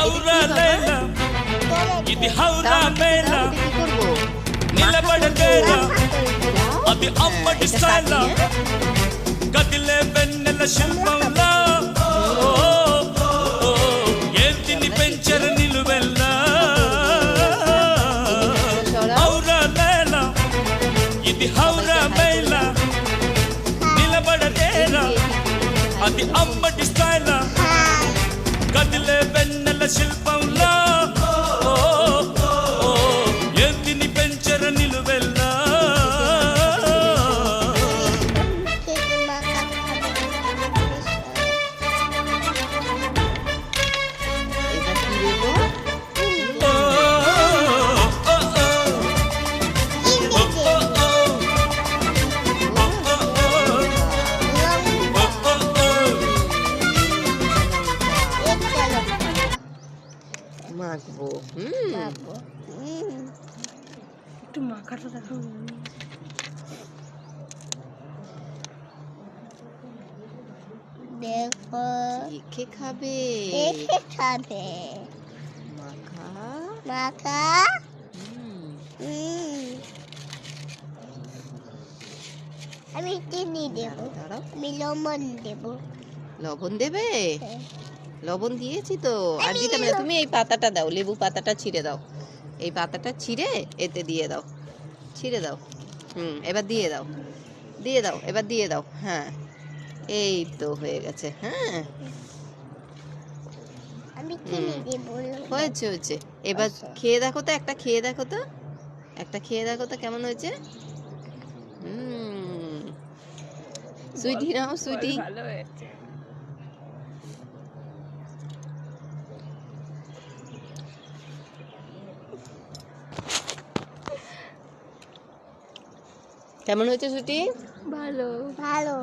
ఔరా లైలా ఇది హౌరా మేలా నిలబడతేరా అది అమ్మటి స్టైలా కదిలే వెన్నెల శిల్పంలా ఏంటిని పెంచర నిలువెల్లా ఔరా లైలా ఇది హౌరా మేలా నిలబడతేరా అది అమ్మటి స్టైలా కదిలే వెన్నెల శిల్పంలా ఏంటిని పెంచర నిలువెల్లా মাখবো একটু মাখাটা দেখো দেখো কে খাবে দেখে খাবে মাখা মাখা আমি চিনি দেবো দাঁড়াও আমি লবণ দেবো লবণ দেবে লবণ দিয়েছি তো আর দিতে হবে না। তুমি এই পাতাটা দাও, লেবু পাতাটা ছিঁড়ে দাও, এই পাতাটা ছিঁড়ে এতে দিয়ে দাও, ছিঁড়ে দাও। এবার দিয়ে দাও, দিয়ে দাও, এবার দিয়ে দাও। হ্যাঁ এই তো হয়ে গেছে। হ্যাঁ আমি চিনি দেবো হয়েছে হয়েছে। এবার খেয়ে দেখো তো, একটা খেয়ে দেখো তো, একটা খেয়ে দেখো তো কেমন হয়েছে। সুইটি নাও সুইটি। ভালো হয়েছে। কেমন হয়েছে সুইটি? ভালো ভালো